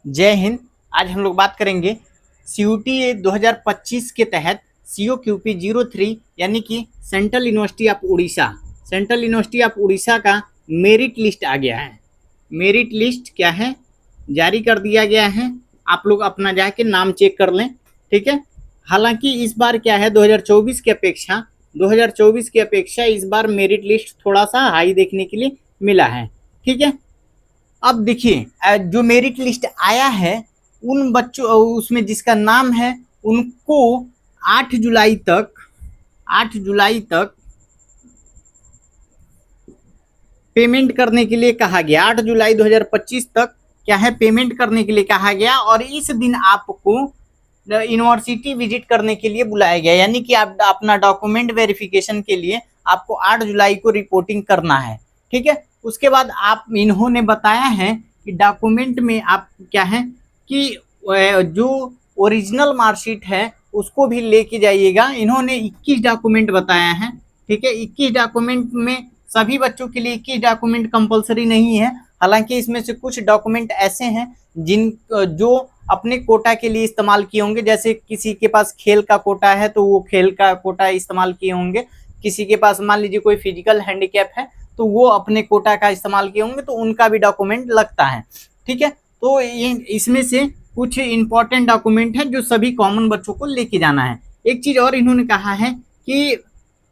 जय हिंद। आज हम लोग बात करेंगे CUET 2025 के तहत COQP 03 यानी कि सेंट्रल यूनिवर्सिटी ऑफ उड़ीसा का मेरिट लिस्ट आ गया है। मेरिट लिस्ट क्या है, जारी कर दिया गया है। आप लोग अपना जाके नाम चेक कर लें, ठीक है। हालांकि इस बार क्या है, 2024 की अपेक्षा इस बार मेरिट लिस्ट थोड़ा सा हाई देखने के लिए मिला है, ठीक है। अब देखिए, जो मेरिट लिस्ट आया है उन बच्चों, उसमें जिसका नाम है उनको 8 जुलाई तक 8 जुलाई तक पेमेंट करने के लिए कहा गया। 8 जुलाई 2025 तक क्या है, पेमेंट करने के लिए कहा गया। और इस दिन आपको यूनिवर्सिटी विजिट करने के लिए बुलाया गया, यानी कि आप अपना डॉक्यूमेंट वेरिफिकेशन के लिए आपको 8 जुलाई को रिपोर्टिंग करना है, ठीक है। उसके बाद आप, इन्होंने बताया है कि डॉक्यूमेंट में आप क्या है कि जो ओरिजिनल मार्कशीट है उसको भी लेके जाइएगा। इन्होंने 21 डॉक्यूमेंट बताया है, ठीक है। 21 डॉक्यूमेंट में सभी बच्चों के लिए 21 डॉक्यूमेंट कंपलसरी नहीं है। हालांकि इसमें से कुछ डॉक्यूमेंट ऐसे हैं जिन जो अपने कोटा के लिए इस्तेमाल किए होंगे। जैसे किसी के पास खेल का कोटा है तो वो खेल का कोटा इस्तेमाल किए होंगे। किसी के पास मान लीजिए कोई फिजिकल हैंडीकैप है तो वो अपने कोटा का इस्तेमाल किए होंगे, तो उनका भी डॉक्यूमेंट लगता है, ठीक है। तो इसमें से कुछ इंपॉर्टेंट डॉक्यूमेंट है जो सभी कॉमन बच्चों को लेके जाना है। एक चीज और इन्होंने कहा है कि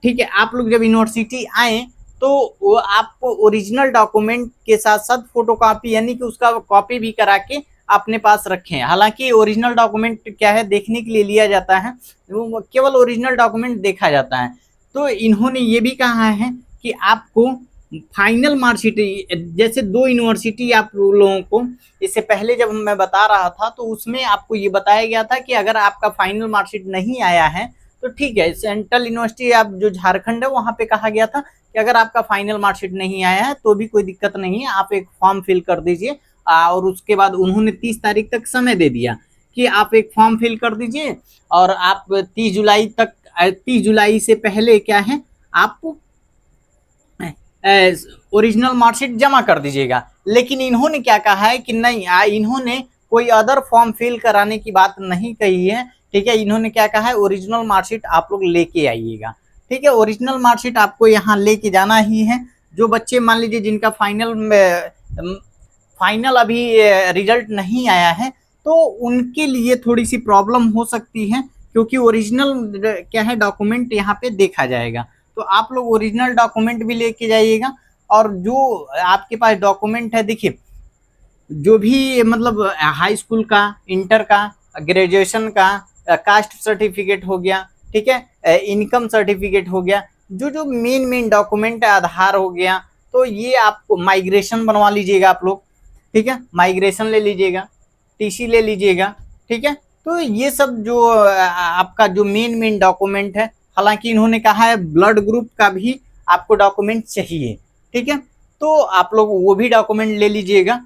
ठीक है, आप लोग जब यूनिवर्सिटी आए तो वो आपको ओरिजिनल डॉक्यूमेंट के साथ साथ फोटोकॉपी यानी कि उसका कॉपी भी करा के अपने पास रखें। हालांकि ओरिजिनल डॉक्यूमेंट क्या है, देखने के लिए लिया जाता है, वो केवल ओरिजिनल डॉक्यूमेंट देखा जाता है। तो इन्होंने ये भी कहा है कि आपको फाइनल मार्कशीट, जैसे 2 यूनिवर्सिटी आप लोगों को इससे पहले जब मैं बता रहा था तो उसमें आपको ये बताया गया था कि अगर आपका फाइनल मार्कशीट नहीं आया है तो ठीक है, सेंट्रल यूनिवर्सिटी आप जो झारखंड है वहाँ पे कहा गया था कि अगर आपका फाइनल मार्कशीट नहीं आया है तो भी कोई दिक्कत नहीं है, आप एक फॉर्म फिल कर दीजिए। और उसके बाद उन्होंने 30 तारीख तक समय दे दिया कि आप एक फॉर्म फिल कर दीजिए और आप 30 जुलाई से पहले क्या है, आप ओरिजिनल मार्कशीट जमा कर दीजिएगा। लेकिन इन्होंने क्या कहा है कि नहीं, इन्होंने कोई अदर फॉर्म फिल कराने की बात नहीं कही है, ठीक है। इन्होंने क्या कहा है, ओरिजिनल मार्कशीट आप लोग लेके आइएगा, ठीक है। ओरिजिनल मार्कशीट आपको यहाँ लेके जाना ही है। जो बच्चे मान लीजिए जिनका फाइनल अभी रिजल्ट नहीं आया है तो उनके लिए थोड़ी सी प्रॉब्लम हो सकती है, क्योंकि ओरिजिनल क्या है डॉक्यूमेंट यहाँ पे देखा जाएगा। तो आप लोग ओरिजिनल डॉक्यूमेंट भी लेके जाइएगा। और जो आपके पास डॉक्यूमेंट है, देखिए जो भी मतलब हाई स्कूल का, इंटर का, ग्रेजुएशन का, कास्ट सर्टिफिकेट हो गया, ठीक है, इनकम सर्टिफिकेट हो गया, जो जो मेन डॉक्यूमेंट है, आधार हो गया, तो ये आपको माइग्रेशन बनवा लीजिएगा आप लोग, ठीक है। माइग्रेशन ले लीजिएगा, टीसी ले लीजिएगा, ठीक है। तो ये सब जो आपका जो मेन डॉक्यूमेंट है, हालांकि इन्होंने कहा है ब्लड ग्रुप का भी आपको डॉक्यूमेंट चाहिए, ठीक है। तो आप लोग वो भी डॉक्यूमेंट ले लीजिएगा।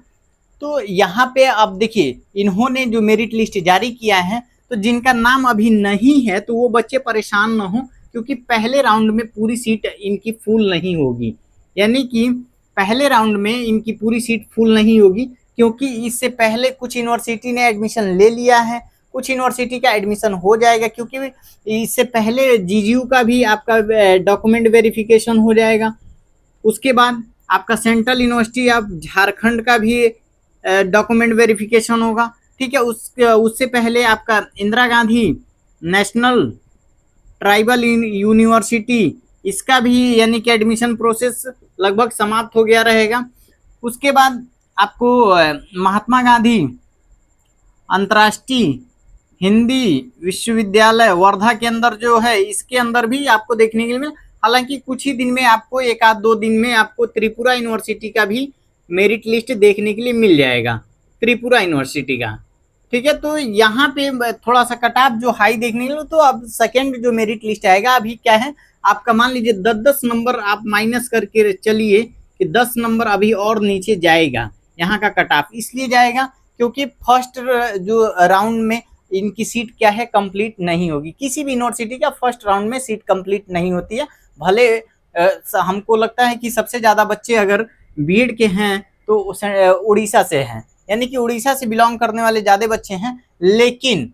तो यहाँ पे अब देखिए, इन्होंने जो मेरिट लिस्ट जारी किया है तो जिनका नाम अभी नहीं है तो वो बच्चे परेशान ना हो, क्योंकि पहले राउंड में पूरी सीट इनकी फुल नहीं होगी। यानी कि पहले राउंड में इनकी पूरी सीट फुल नहीं होगी, क्योंकि इससे पहले कुछ यूनिवर्सिटी ने एडमिशन ले लिया है, कुछ यूनिवर्सिटी का एडमिशन हो जाएगा, क्योंकि इससे पहले जीजीयू का भी आपका डॉक्यूमेंट वेरिफिकेशन हो जाएगा। उसके बाद आपका सेंट्रल यूनिवर्सिटी ऑफ झारखंड का भी डॉक्यूमेंट वेरिफिकेशन होगा, ठीक है। उससे पहले आपका Indira Gandhi national tribal university, इसका भी यानी कि एडमिशन प्रोसेस लगभग समाप्त हो गया रहेगा। उसके बाद आपको महात्मा गांधी अंतर्राष्ट्रीय हिंदी विश्वविद्यालय वर्धा के अंदर जो है, इसके अंदर भी आपको देखने के लिए मिले। हालांकि कुछ ही दिन में आपको, 1-2 दिन में आपको त्रिपुरा यूनिवर्सिटी का भी मेरिट लिस्ट देखने के लिए मिल जाएगा, त्रिपुरा यूनिवर्सिटी का, ठीक है। तो यहाँ पे थोड़ा सा कट ऑफ जो हाई देखने के लिए, तो अब सेकेंड जो मेरिट लिस्ट आएगा अभी क्या है, आपका मान लीजिए 10-10 नंबर आप माइनस करके चलिए कि 10 नंबर अभी और नीचे जाएगा। यहाँ का कट ऑफ इसलिए जाएगा क्योंकि फर्स्ट जो राउंड में इनकी सीट क्या है, कंप्लीट नहीं होगी। किसी भी यूनिवर्सिटी का फर्स्ट राउंड में सीट कंप्लीट नहीं होती है। भले हमको लगता है कि सबसे ज़्यादा बच्चे अगर बीएड के हैं तो उड़ीसा से हैं, यानी कि उड़ीसा से बिलोंग करने वाले ज़्यादा बच्चे हैं। लेकिन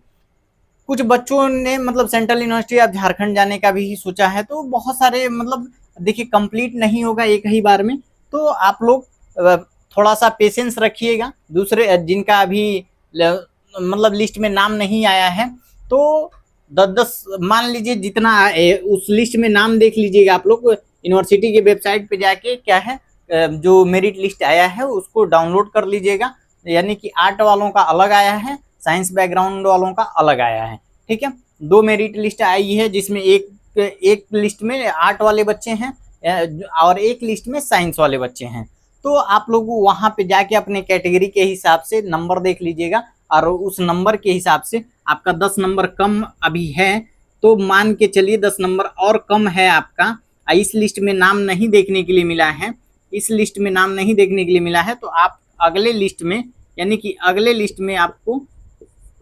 कुछ बच्चों ने मतलब सेंट्रल यूनिवर्सिटी ऑफ झारखंड जाने का भी सोचा है। तो बहुत सारे मतलब देखिए कंप्लीट नहीं होगा एक ही बार में, तो आप लोग थोड़ा सा पेशेंस रखिएगा। दूसरे जिनका अभी मतलब लिस्ट में नाम नहीं आया है, तो 10-10 मान लीजिए जितना उस लिस्ट में नाम देख लीजिएगा आप लोग। यूनिवर्सिटी के वेबसाइट पे जाके क्या है जो मेरिट लिस्ट आया है उसको डाउनलोड कर लीजिएगा। यानी कि आर्ट वालों का अलग आया है, साइंस बैकग्राउंड वालों का अलग आया है। ठीक है, 2 मेरिट लिस्ट आई है, जिसमें एक लिस्ट में आर्ट वाले बच्चे हैं और एक लिस्ट में साइंस वाले बच्चे हैं। तो आप लोग वहां पे जाके अपने कैटेगरी के हिसाब से नंबर देख लीजिएगा, और उस नंबर के हिसाब से आपका 10 नंबर कम अभी है, तो मान के चलिए 10 नंबर और कम है आपका। इस लिस्ट में नाम नहीं देखने के लिए मिला है, इस लिस्ट में नाम नहीं देखने के लिए मिला है, तो आप अगले लिस्ट में, यानी कि अगले लिस्ट में आपको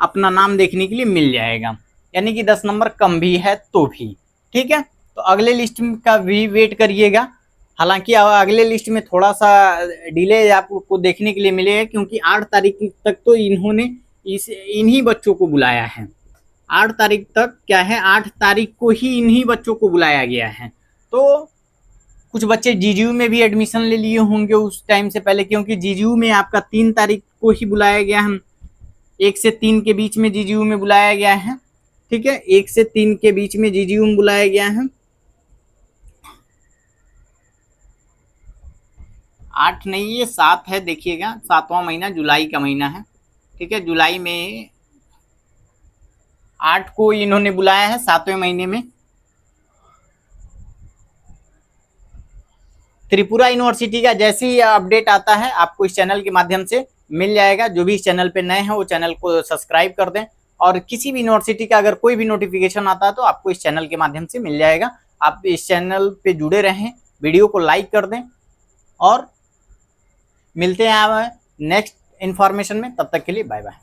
अपना नाम देखने के लिए मिल जाएगा। यानी कि 10 नंबर कम भी है तो भी। ठीक है, तो अगले लिस्ट का भी वेट करिएगा। हालांकि अगले लिस्ट में थोड़ा सा डिले आपको देखने के लिए मिलेगा, क्योंकि 8 तारीख तक तो इन्होंने इन्हीं बच्चों को बुलाया है। 8 तारीख तक क्या है, 8 तारीख को ही इन्हीं बच्चों को बुलाया गया है। तो कुछ बच्चे जीजीयू में भी एडमिशन ले लिए होंगे उस टाइम से पहले, क्योंकि जीजीयू में आपका 3 तारीख को ही बुलाया गया है। 1 से 3 के बीच में जीजीयू में बुलाया गया है। ठीक है, 1 से 3 के बीच में जीजीयू में बुलाया गया है। 8 नहीं, ये 7 है, देखिएगा 7वां महीना जुलाई का महीना है। ठीक है, जुलाई में 8 को इन्होंने बुलाया है 7वें महीने में। त्रिपुरा यूनिवर्सिटी का जैसे ही अपडेट आता है आपको इस चैनल के माध्यम से मिल जाएगा। जो भी इस चैनल पे नए हैं वो चैनल को सब्सक्राइब कर दें, और किसी भी यूनिवर्सिटी का अगर कोई भी नोटिफिकेशन आता है तो आपको इस चैनल के माध्यम से मिल जाएगा। आप इस चैनल पे जुड़े रहें, वीडियो को लाइक कर दें, और मिलते हैं आप नेक्स्ट इन्फॉर्मेशन में। तब तक के लिए बाय बाय।